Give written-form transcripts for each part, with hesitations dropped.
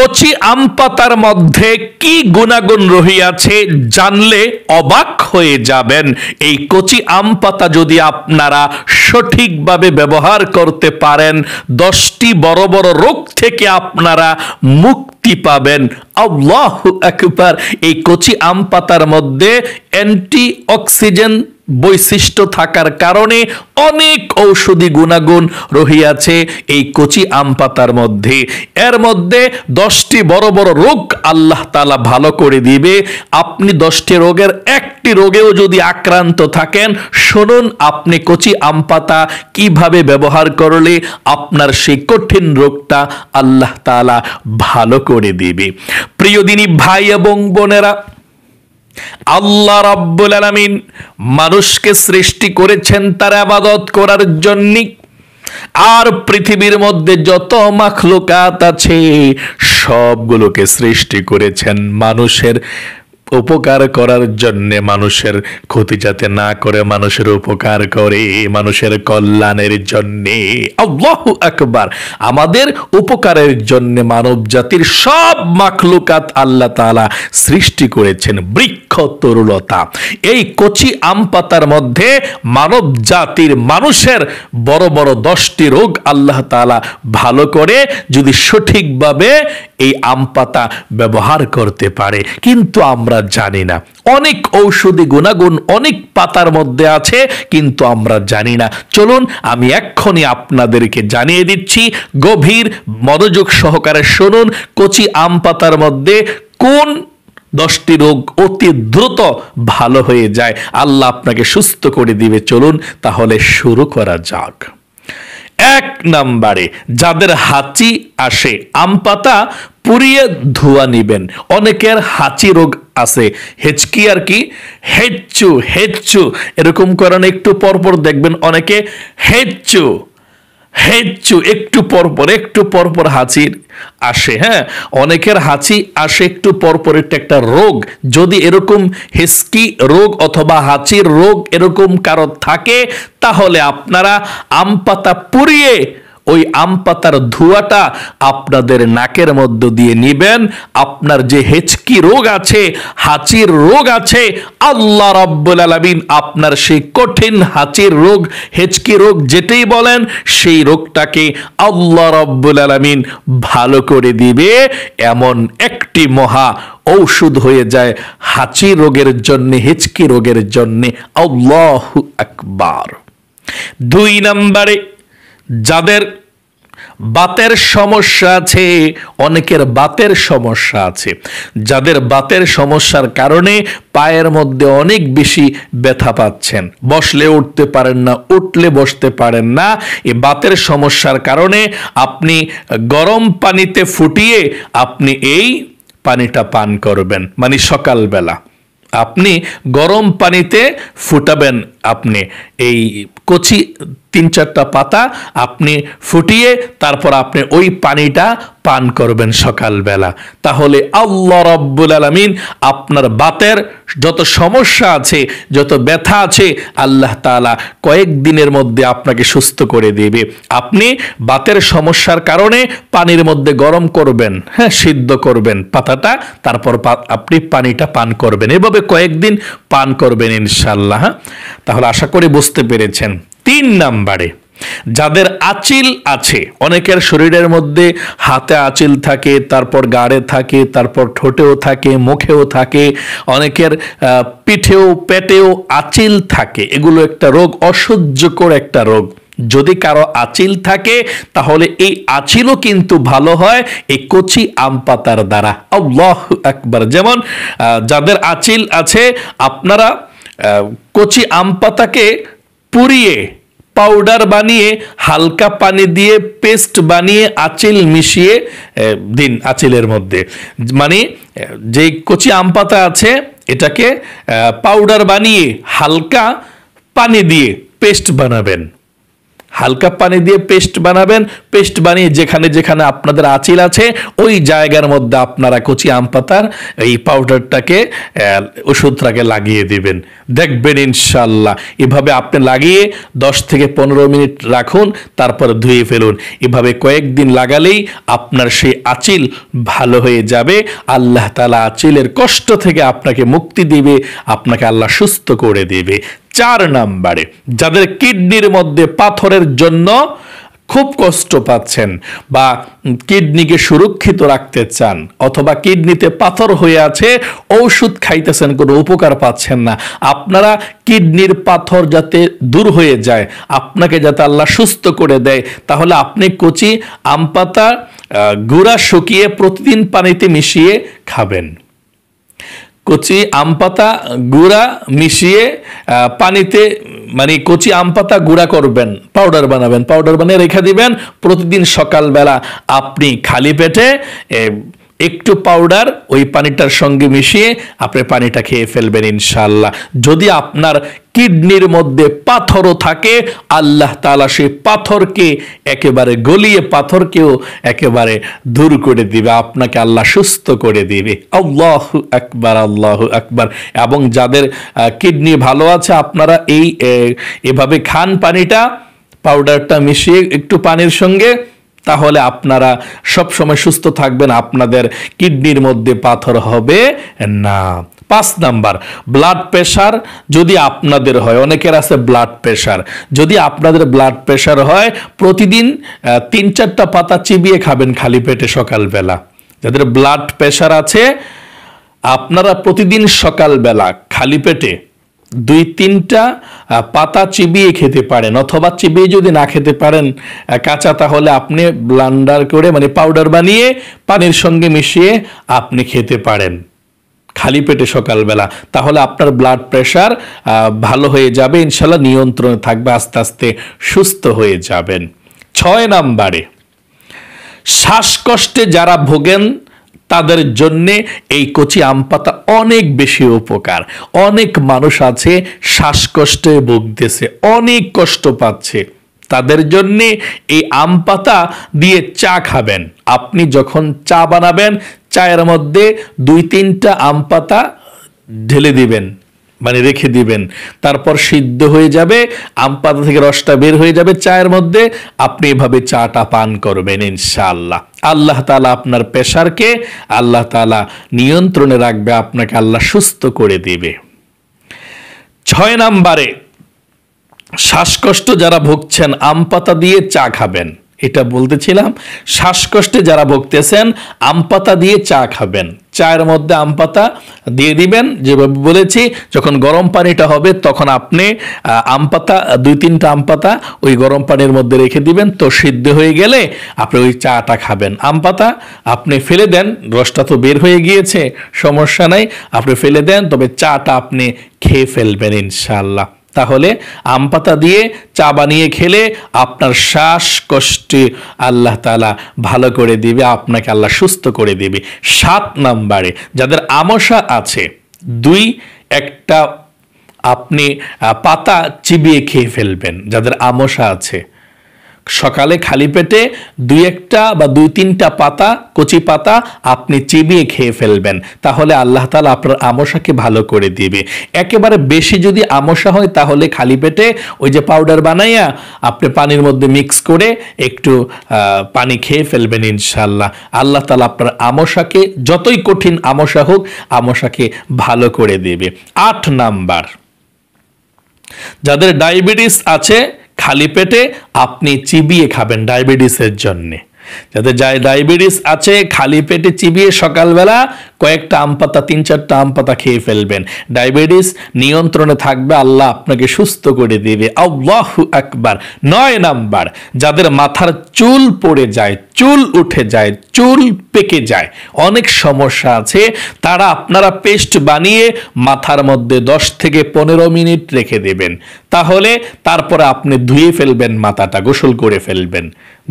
কচি আম পাতার মধ্যে কি গুণাগুণ রহিয়াছে জানলে অবাক হয়ে যাবেন। এই কচি আম পাতা যদি আপনারা সঠিকভাবে ব্যবহার করতে পারেন, 10টি বড় বড় রোগ থেকে আপনারা মুক্তি পাবেন। আল্লাহু আকবার। এই কচি আম পাতার মধ্যে অ্যান্টি অক্সিডেন্ট বৈশিষ্ট্য থাকার কারণে অনেক ঔষধি গুণাগুণ রহিয়াছে এই কচি আম পাতার মধ্যে। এর মধ্যে 10টি বড় বড় রোগ আল্লাহ তাআলা ভালো করে দিবে। আপনি 10টি রোগের একটি রোগেও যদি আক্রান্ত থাকেন, শুনুন আপনি কচি আম পাতা কিভাবে ব্যবহার করলে আপনার সেই কঠিন রোগটা আল্লাহ তাআলা ভালো করে দিবে। প্রিয় দিনী ভাই এবং বোনেরা, আল্লাহ রাব্বুল আলামিন মানুষকে সৃষ্টি করেছেন তার ইবাদত করার জন্য। আর পৃথিবীর মধ্যে যত মাখলুকাত আছে সবগুলোকে সৃষ্টি করেছেন মানুষের উপকার করার জন্য, মানুষের ক্ষতি যাতে না করে মানুষের উপকার করে, মানুষের কল্যাণের জন্য। আল্লাহু আকবার। আমাদের উপকারের জন্য মানব জাতির সব মাখলুকাত আল্লাহ তাআলা সৃষ্টি করেছেন। বৃক্ষ তরুলতা, এই কচি আম পাতার মধ্যে মানব জাতির মানুষের বড় বড় 10টি রোগ আল্লাহ তাআলা ভালো করে যদি সঠিকভাবে এই আম পাতা ব্যবহার করতে পারে। কিন্তু আমরা জানি না। অনেক ঔষধি গুণাগুণ অনেক পাতার মধ্যে আছে, কিন্তু আমরা জানি না। চলুন আমি এক্ষুনি আপনাদেরকে জানিয়ে দিচ্ছি। গভীর মনোযোগ সহকারে শুনুন। কচি আম পাতার মধ্যে কোন 10টি রোগ অতি দ্রুত ভালো হয়ে যায়, আল্লাহ আপনাকে সুস্থ করে দিবে। চলুন তাহলে শুরু করা যাক। 1 নম্বরে, যাদের হাঁচি আসে আম পাতা পুড়িয়ে ধোয়া নিবেন। অনেকের হাঁচি রোগ আছে, হেঁচকি আর কি, হেচ্চু হেচ্চু এরকম করেন। একটু পরপর দেখবেন অনেকে হেচ্চু হেচ্চু একটু পরপর হাঁচির আসে। হ্যাঁ, অনেকের হাঁচি আসে একটু পরপর, এটা একটা রোগ। যদি এরকম হেঁচকি রোগ অথবা হাঁচির রোগ এরকম কারো থাকে, তাহলে আপনারা আম পাতা পুড়িয়ে ওই আম পাতার ধোঁয়াটা আপনাদের নাকের মধ্য দিয়ে নিবেন। আপনার যে হেঁচকি রোগ আছে, হাঁচির রোগ আছে, আল্লাহ রাব্বুল আলামিন আপনার সেই কঠিন হাঁচির রোগ, হেঁচকি রোগ যেটাই বলেন, সেই রোগটাকে আল্লাহ রাব্বুল আলামিন ভালো করে দিবে। এমন একটি মহা ঔষধ হয়ে যায় হাঁচি রোগের জন্য, হেঁচকি রোগের জন্য। আল্লাহু আকবার। 2 নম্বরে, যাদের বাতের সমস্যা আছে, অনেকের বাতের সমস্যা আছে, যাদের বাতের সমস্যার কারণে পায়ের মধ্যে অনেক বেশি ব্যথা পাচ্ছেন, বসলে উঠতে পারেন না, উঠলে বসতে পারেন না, এই বাতের সমস্যার কারণে আপনি গরম পানিতে ফুটিয়ে আপনি এই পানিটা পান করবেন। মানে সকালবেলা আপনি গরম পানিতে ফুটাবেন, আপনি এই কচি 3-4টা পাতা আপনি ফুটিয়ে তারপর আপনি ওই পানিটা পান করবেন সকালবেলা। তাহলে আল্লাহ রাব্বুল আলামিন আপনার বাতের যত সমস্যা আছে, যত ব্যথা আছে, আল্লাহ তাআলা কয়েকদিনের মধ্যে আপনাকে সুস্থ করে দেবে। আপনি বাতের সমস্যার কারণে পানির মধ্যে গরম করবেন, হ্যাঁ, সিদ্ধ করবেন পাতাটা, তারপর আপনি পানিটা পান করবেন। এভাবে কয়েকদিন পান করবেন ইনশাআল্লাহ। তাহলে আশা করি বুঝতে পেরেছেন। 3 নম্বরে, যাদের আঁচিল আছে, অনেকের শরীরের মধ্যে হাতে আঁচিল থাকে, তারপর গাড়ে থাকে, তারপর ঠোঁটেও থাকে, মুখেও থাকে, অনেকের পিঠেও পেটেও আঁচিল থাকে। এগুলো একটা রোগ, অসহ্যকর একটা রোগ। যদি কারো আঁচিল থাকে তাহলে এই আঁচিলও কিন্তু ভালো হয় এই কচি আম পাতার দ্বারা। আল্লাহু আকবার। যেমন যাদের আঁচিল আছে, আপনারা কচি আম পাতাকে পুড়িয়ে পাউডার বানিয়ে হালকা পানি দিয়ে পেস্ট বানিয়ে আঁচিল মিশিয়ে দিন আঁচিলের মধ্যে। মানে যে কচি আম পাতা আছে এটাকে পাউডার বানিয়ে হালকা পানি দিয়ে পেস্ট বানাবেন। হালকা পানি দিয়ে পেস্ট বানাবেন। পেস্ট বানিয়ে যেখানে যেখানে আপনাদের আঁচিল আছে ওই জায়গার মধ্যে আপনারা কচি আম পাতার এই পাউডারটাকে ওষুধটাকে লাগিয়ে দিবেন। দেখবেন ইনশাল্লাহ এভাবে আপনি লাগিয়ে 10 থেকে 15 মিনিট রাখুন, তারপর ধুয়ে ফেলুন। এভাবে কয়েকদিন লাগালেই আপনার সেই আঁচিল ভালো হয়ে যাবে। আল্লাহ তাআলা আঁচিলের কষ্ট থেকে আপনাকে মুক্তি দিবে, আপনাকে আল্লাহ সুস্থ করে দেবে। 4 নম্বরে, যাদের কিডনির মধ্যে পাথরের জন্য খুব কষ্ট পাচ্ছেন বা কিডনিকে সুরক্ষিত রাখতে চান, অথবা কিডনিতে পাথর হয়ে আছে, ঔষধ খাইতেছেন, কোনো উপকার পাচ্ছেন না, আপনারা কিডনির পাথর যাতে দূর হয়ে যায়, আপনাকে যাতে আল্লাহ সুস্থ করে দেয়, তাহলে আপনি কচি আম পাতা গুঁড়া শুকিয়ে প্রতিদিন পানিতে মিশিয়ে খাবেন। কচি আম পাতা গুঁড়া মিশিয়ে পানিতে, মানে কচি আম পাতা গুঁড়া করবেন, পাউডার বানাবেন, পাউডার বানিয়ে রেখে দিবেন। প্রতিদিন সকালবেলা আপনি খালি পেটে একটু পাউডার ওই পানিটার সঙ্গে মিশিয়ে আপনি পানিটা খেয়ে ফেলবেন ইনশাআল্লাহ। যদি আপনার কিডনির মধ্যে পাথরও থাকে, আল্লাহ তাআলা সেই পাথরকে একেবারে গলিয়ে পাথরকেও একেবারে দূর করে দিবে, আপনাকে আল্লাহ সুস্থ করে দিবে। আল্লাহু আকবার, আল্লাহু আকবার। এবং যাদের কিডনি ভালো আছে, আপনারা এভাবে খান পানিটা, পাউডারটা মিশিয়ে একটু পানির সঙ্গে, তাহলে আপনারা সব সময় সুস্থ থাকবেন, আপনাদের কিডনির মধ্যে পাথর হবে না। 5 নাম্বার, ব্লাড প্রেশার যদি আপনাদের হয়, অনেকের আছে ব্লাড প্রেশার, যদি আপনাদের ব্লাড প্রেশার হয়, প্রতিদিন 3-4টা পাতা চিবিয়ে খাবেন খালি পেটে সকালবেলা। যাদের ব্লাড প্রেশার আছে, আপনারা প্রতিদিন সকালবেলা খালি পেটে 2-3টা পাতা চিবিয়ে খেতে পারেন, অথবা চিবিয়ে যদি না খেতে পারেন কাঁচা, তাহলে আপনি ব্লান্ডার করে, মানে পাউডার বানিয়ে পানির সঙ্গে মিশিয়ে আপনি খেতে পারেন খালি পেটে সকালবেলা। তাহলে আপনার ব্লাড প্রেশার ভালো হয়ে যাবে ইনশাল্লাহ, নিয়ন্ত্রণে থাকবে, আস্তে আস্তে সুস্থ হয়ে যাবেন। 6 নম্বরে, শ্বাসকষ্টে যারা ভোগেন তাদের জন্যে এই কচি আম পাতা অনেক বেশি উপকার। অনেক মানুষ আছে শ্বাসকষ্টে ভুগতেছে, অনেক কষ্ট পাচ্ছে, তাদের জন্যে এই আম পাতা দিয়ে চা খাবেন। আপনি যখন চা বানাবেন, চায়ের মধ্যে 2-3টা আম পাতা ঢেলে দিবেন, মানে রেখে দিবেন, তারপর সিদ্ধ হয়ে যাবে, আম পাতা থেকে রসটা বের হয়ে যাবে চায়ের মধ্যে, আপনি এভাবে চাটা পান করবেন ইনশাআল্লাহ। আল্লাহ তাআলা আপনার প্রেশারকে আল্লাহ তাআলা নিয়ন্ত্রণে রাখবে, আপনাকে আল্লাহ সুস্থ করে দিবে। 6 নম্বরে, শ্বাসকষ্ট যারা ভুগছেন আম পাতা দিয়ে চা খাবেন। এটা বলতেছিলাম, শ্বাসকষ্টে যারা ভুগতেছেন আম পাতা দিয়ে চা খাবেন। চায়ের মধ্যে আম পাতা দিয়ে দিবেন, যেভাবে বলেছি, যখন গরম পানিটা হবে তখন আপনি আম পাতা 2-3টা আম পাতা ওই গরম পানির মধ্যে রেখে দিবেন, তো সিদ্ধ হয়ে গেলে আপনি ওই চাটা খাবেন। আম পাতা আপনি ফেলে দেন, রসটা তো বের হয়ে গিয়েছে, সমস্যা নাই, আপনি ফেলে দেন, তবে চাটা আপনি খেয়ে ফেলবেন ইনশাআল্লাহ। তাহলে আম পাতা দিয়ে চা বানিয়ে খেলে আপনার শ্বাসকষ্টে আল্লাহ তাআলা ভালো করে দিবে, আপনাকে আল্লাহ সুস্থ করে দিবে। 7 নম্বরে, যাদের আমশা আছে, 2-1টা আপনি পাতা চিবিয়ে খেয়ে ফেলবেন। যাদের আমশা আছে, সকালে খালি পেটে 2-1টা বা 2-3টা পাতা, কচি পাতা আপনি চিবিয়ে খেয়ে ফেলবেন, তাহলে আল্লাহ তাআলা আপনার আমশাকে ভালো করে দিবে। একেবারে বেশি যদি আমশা হয়, তাহলে খালি পেটে ওই যে পাউডার বানাইয়া আপনি পানির মধ্যে মিক্স করে একটু পানি খেয়ে ফেলবেন ইনশাআল্লাহ। আল্লাহ তাআলা আপনার আমশাকে, যতই কঠিন আমশা হোক, আমশাকে ভালো করে দেবে। 8 নাম্বার, যাদের ডায়াবেটিস আছে, খালি পেটে আপনি চিবিয়ে খাবেন ডায়াবেটিসের জন্যে। যাদের ডায়াবেটিস আছে, খালি পেটে চিবিয়ে সকালবেলা কয়েকটা আম পাতা, 3-4টা আম পাতা খেয়ে ফেলবেন, ডায়াবেটিস নিয়ন্ত্রণে থাকবে, আল্লাহ আপনাকে সুস্থ করে দিবে। আল্লাহু আকবার। 9 নাম্বার, যাদের মাথার চুল পড়ে যায়, চুল উঠে যায়, চুল পেকে যায়, অনেক সমস্যা আছে, তারা আপনারা পেস্ট বানিয়ে মাথার মধ্যে 10 থেকে 15 মিনিট রেখে দেবেন, তাহলে তারপরে আপনি ধুয়ে ফেলবেন, মাথাটা গোসল করে ফেলবেন,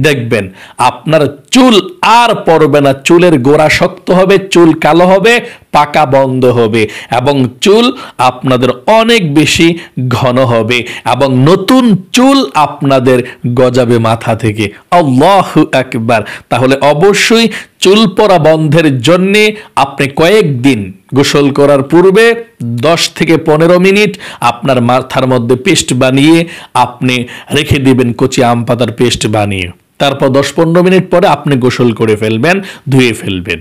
দেখবেন আপনার আপনার চুল আর পড়বে না, চুলের গোড়া শক্ত হবে, চুল কালো হবে, পাকা বন্ধ হবে এবং চুল আপনাদের অনেক বেশি ঘন হবে এবং নতুন চুল আপনাদের গজাবে মাথা থেকে। আল্লাহু আকবার। তাহলে অবশ্যই চুল পড়া বন্ধের জন্য আপনি কয়েকদিন গোসল করার পূর্বে 10 থেকে 15 মিনিট আপনার মাথার মধ্যে পেস্ট বানিয়ে আপনি রেখে দিবেন, কচি আম পাতার পেস্ট বানিয়ে। তারপর 10-15 মিনিট পরে আপনি গোসল করে ফেলবেন, ধুয়ে ফেলবেন।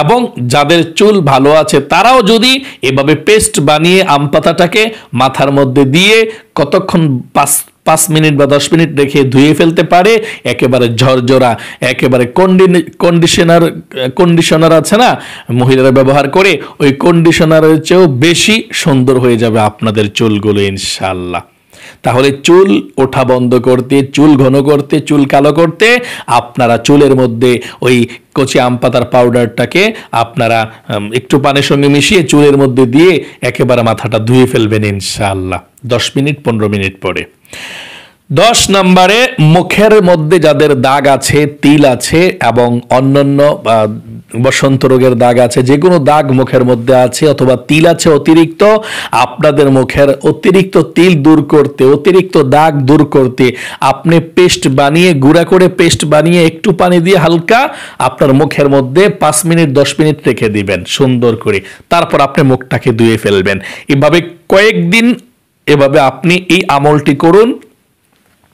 এবং যাদের চুল ভালো আছে তারাও যদি এভাবে পেস্ট বানিয়ে আম পাতাটাকে মাথার মধ্যে দিয়ে কতক্ষণ 5 মিনিট বা 10 মিনিট রেখে ধুয়ে ফেলতে পারে, একেবারে ঝরঝরা, একেবারে কন্ডিশনার আছে না মহিলারা ব্যবহার করে, ওই কন্ডিশনারের চেয়েও বেশি সুন্দর হয়ে যাবে আপনাদের চুলগুলো ইনশাআল্লাহ। তাহলে চুল ওঠা বন্ধ করতে, চুল ঘন করতে, চুল কালো করতে আপনারা চুলের মধ্যে ওই কচি আম পাতার পাউডারটাকে আপনারা একটু পানির সঙ্গে মিশিয়ে চুলের মধ্যে দিয়ে একেবারে মাথাটা ধুয়ে ফেলবেন ইনশাআল্লাহ 10 মিনিট 15 মিনিট পরে। 10 নম্বরে, মুখের মধ্যে যাদের দাগ আছে, তিল আছে এবং অন্যান্য বসন্ত রোগের দাগ আছে, যে কোনো দাগ মুখের মধ্যে আছে অথবা তিল আছে অতিরিক্ত, আপনাদের মুখের অতিরিক্ত তিল দূর করতে, অতিরিক্ত দাগ দূর করতে আপনি পেস্ট বানিয়ে, গুঁড়া করে পেস্ট বানিয়ে একটু পানি দিয়ে হালকা আপনার মুখের মধ্যে 5 মিনিট 10 মিনিট রেখে দিবেন সুন্দর করে। তারপর আপনি মুখটাকে ধুয়ে ফেলবেন। এভাবে কয়েকদিন এভাবে আপনি এই আমলটি করুন।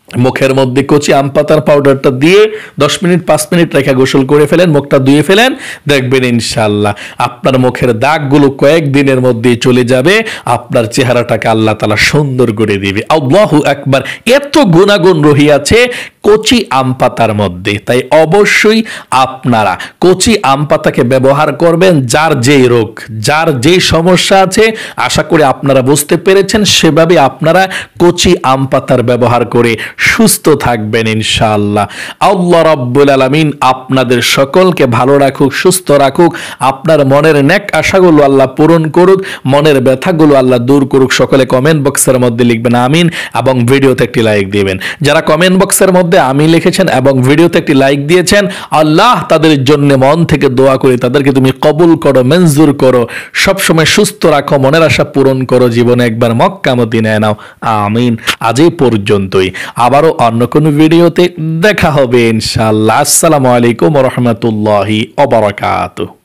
মুখের মধ্যে কচি আম পাতার পাউডারটা দিয়ে 10 মিনিট 5 মিনিট রেখে গোসল করে ফেলেন, মুখটা ধুয়ে ফেলেন, দেখবেন ইনশাআল্লাহ আপনার মুখের দাগগুলো কয়েকদিনের মধ্যেই চলে যাবে, আপনার চেহারাটাকে আল্লাহ তাআলা সুন্দর করে দিবে। আল্লাহু আকবার। এত গুণাগুণ রহিয়াছে কচি আম পাতার মধ্যে, তাই অবশ্যই আপনারা কচি আম পাতাকে ব্যবহার করবেন। যার যেই রোগ, যার যেই সমস্যা আছে, আশা করি আপনারা বুঝতে পেরেছেন, সেভাবে আপনারা কচি আম পাতার ব্যবহার করে সুস্থ থাকবেন ইনশাআল্লাহ। আল্লাহ রাব্বুল আলামিন আপনাদের সকলকে ভালো রাখুক, সুস্থ রাখুক, আপনার মনের নেক আশাগুলো আল্লাহ পূরণ করুক, মনের ব্যথাগুলো আল্লাহ দূর করুক। সকলে কমেন্ট বক্সের মধ্যে লিখবেন আমিন এবং ভিডিওতে একটি লাইক দিবেন। যারা কমেন্ট বক্সের মধ্যে আমিন লিখেছেন এবং ভিডিওতে একটি লাইক দিয়েছেন, আল্লাহ তাদের জন্য মন থেকে দোয়া করি, তাদেরকে তুমি কবুল করো, মঞ্জুর করো, সবসময় সুস্থ রাখো, মনের আশা পূরণ করো, জীবনে একবার মক্কা মদিনায় নাও, আমিন। আজ এই পর্যন্তই, আবারও অন্য কোনো ভিডিওতে দেখা হবে ইনশাআল্লাহ। আসসালামু আলাইকুম ওয়া রাহমাতুল্লাহি ওয়া বারাকাতুহু।